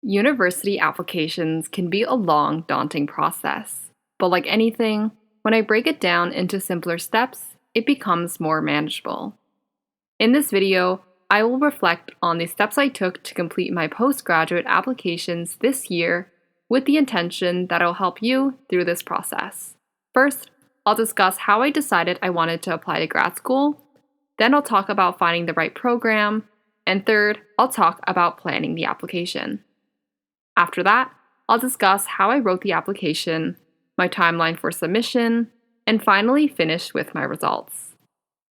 University applications can be a long, daunting process. But like anything, when I break it down into simpler steps, it becomes more manageable. In this video, I will reflect on the steps I took to complete my postgraduate applications this year with the intention that it'll help you through this process. First, I'll discuss how I decided I wanted to apply to grad school. Then I'll talk about finding the right program. And third, I'll talk about planning the application. After that, I'll discuss how I wrote the application, my timeline for submission, and finally finish with my results.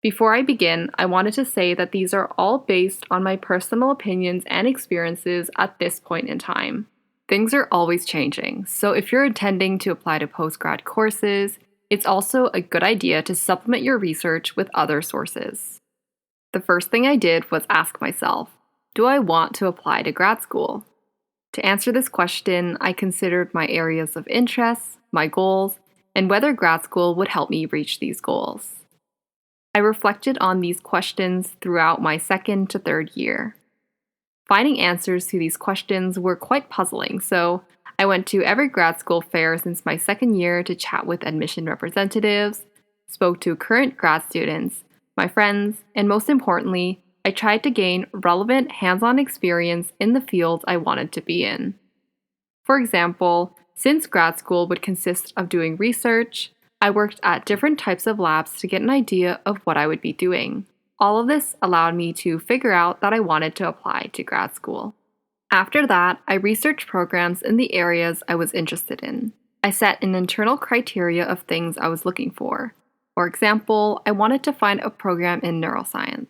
Before I begin, I wanted to say that these are all based on my personal opinions and experiences at this point in time. Things are always changing, so if you're intending to apply to postgrad courses, it's also a good idea to supplement your research with other sources. The first thing I did was ask myself, do I want to apply to grad school? To answer this question, I considered my areas of interest, my goals, and whether grad school would help me reach these goals. I reflected on these questions throughout my second to third year. Finding answers to these questions were quite puzzling, so I went to every grad school fair since my second year to chat with admission representatives, spoke to current grad students, my friends, and most importantly, I tried to gain relevant hands-on experience in the field I wanted to be in. For example, since grad school would consist of doing research, I worked at different types of labs to get an idea of what I would be doing. All of this allowed me to figure out that I wanted to apply to grad school. After that, I researched programs in the areas I was interested in. I set an internal criteria of things I was looking for. For example, I wanted to find a program in neuroscience.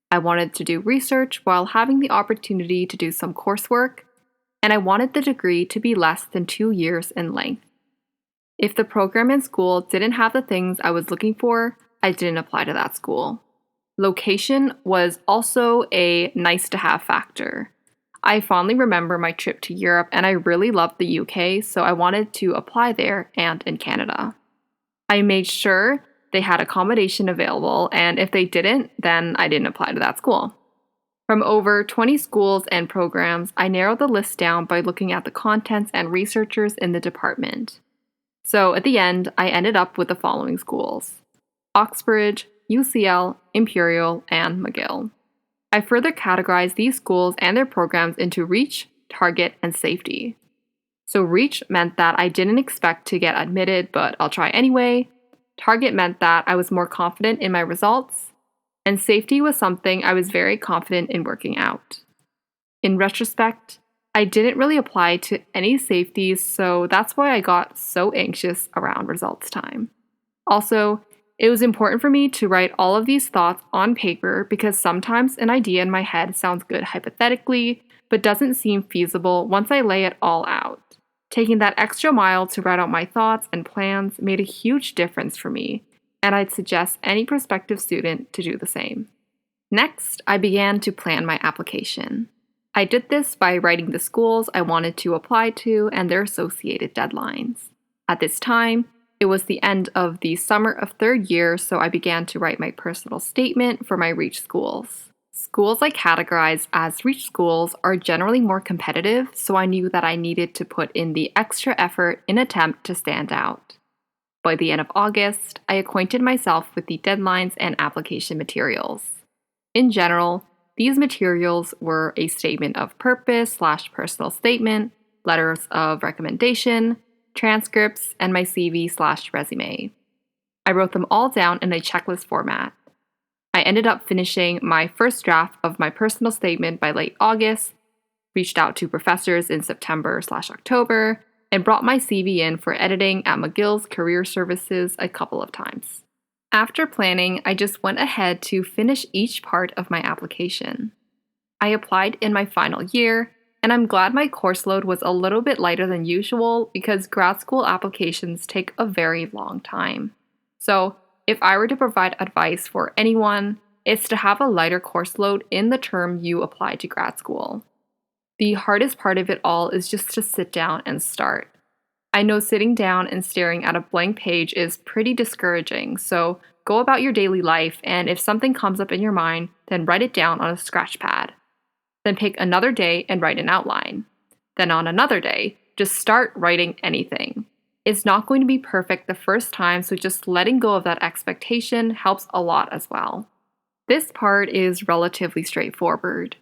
I wanted to do research while having the opportunity to do some coursework, and I wanted the degree to be less than 2 years in length. If the program in school didn't have the things I was looking for, I didn't apply to that school. Location was also a nice-to-have factor. I fondly remember my trip to Europe, and I really loved the UK, so I wanted to apply there and in Canada. I made sure they had accommodation available, and if they didn't, then I didn't apply to that school. From over 20 schools and programs, I narrowed the list down by looking at the contents and researchers in the department. So at the end, I ended up with the following schools: Oxbridge, UCL, Imperial, and McGill. I further categorized these schools and their programs into reach, target, and safety. So reach meant that I didn't expect to get admitted, but I'll try anyway. Target meant that I was more confident in my results, and safety was something I was very confident in working out. In retrospect, I didn't really apply to any safeties, so that's why I got so anxious around results time. Also, it was important for me to write all of these thoughts on paper because sometimes an idea in my head sounds good hypothetically, but doesn't seem feasible once I lay it all out. Taking that extra mile to write out my thoughts and plans made a huge difference for me, and I'd suggest any prospective student to do the same. Next, I began to plan my application. I did this by writing the schools I wanted to apply to and their associated deadlines. At this time, it was the end of the summer of third year, so I began to write my personal statement for my reach schools. Schools I categorized as reach schools are generally more competitive, so I knew that I needed to put in the extra effort in an attempt to stand out. By the end of August, I acquainted myself with the deadlines and application materials. In general, these materials were a statement of purpose/personal statement, letters of recommendation, transcripts, and my CV/resume. I wrote them all down in a checklist format. I ended up finishing my first draft of my personal statement by late August, reached out to professors in September/October, and brought my CV in for editing at McGill's Career Services a couple of times. After planning, I just went ahead to finish each part of my application. I applied in my final year, and I'm glad my course load was a little bit lighter than usual because grad school applications take a very long time. So, if I were to provide advice for anyone, it's to have a lighter course load in the term you apply to grad school. The hardest part of it all is just to sit down and start. I know sitting down and staring at a blank page is pretty discouraging, so go about your daily life, and if something comes up in your mind, then write it down on a scratch pad. Then pick another day and write an outline. Then on another day, just start writing anything. It's not going to be perfect the first time, so just letting go of that expectation helps a lot as well. This part is relatively straightforward.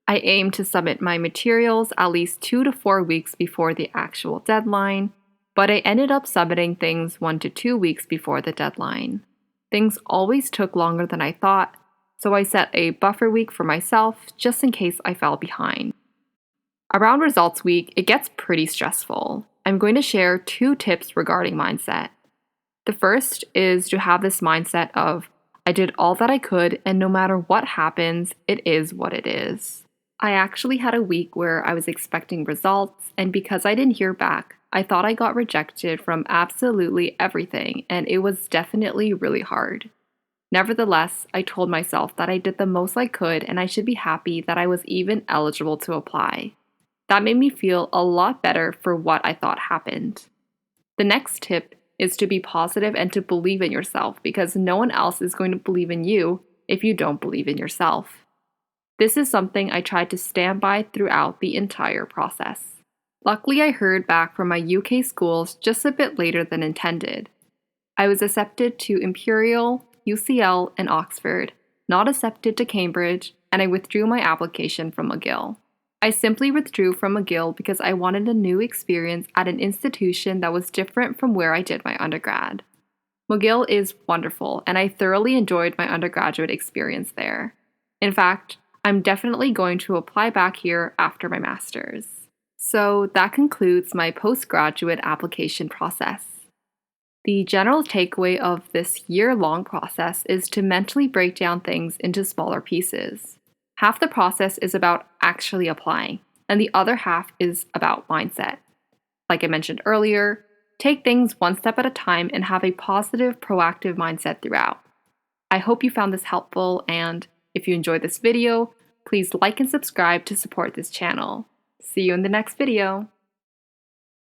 I aim to submit my materials at least 2 to 4 weeks before the actual deadline, but I ended up submitting things 1 to 2 weeks before the deadline. Things always took longer than I thought, so I set a buffer week for myself just in case I fell behind. Around results week, it gets pretty stressful. I'm going to share 2 tips regarding mindset. The first is to have this mindset of, I did all that I could, and no matter what happens, it is what it is. I actually had a week where I was expecting results, and because I didn't hear back, I thought I got rejected from absolutely everything, and it was definitely really hard. Nevertheless, I told myself that I did the most I could, and I should be happy that I was even eligible to apply. That made me feel a lot better for what I thought happened. The next tip is to be positive and to believe in yourself, because no one else is going to believe in you if you don't believe in yourself. This is something I tried to stand by throughout the entire process. Luckily, I heard back from my UK schools just a bit later than intended. I was accepted to Imperial, UCL, and Oxford, not accepted to Cambridge, and I withdrew my application from McGill. I simply withdrew from McGill because I wanted a new experience at an institution that was different from where I did my undergrad. McGill is wonderful, and I thoroughly enjoyed my undergraduate experience there. In fact, I'm definitely going to apply back here after my master's. So that concludes my postgraduate application process. The general takeaway of this year-long process is to mentally break down things into smaller pieces. Half the process is about actually applying, and the other half is about mindset. Like I mentioned earlier, take things one step at a time and have a positive, proactive mindset throughout. I hope you found this helpful, and if you enjoyed this video, please like and subscribe to support this channel. See you in the next video.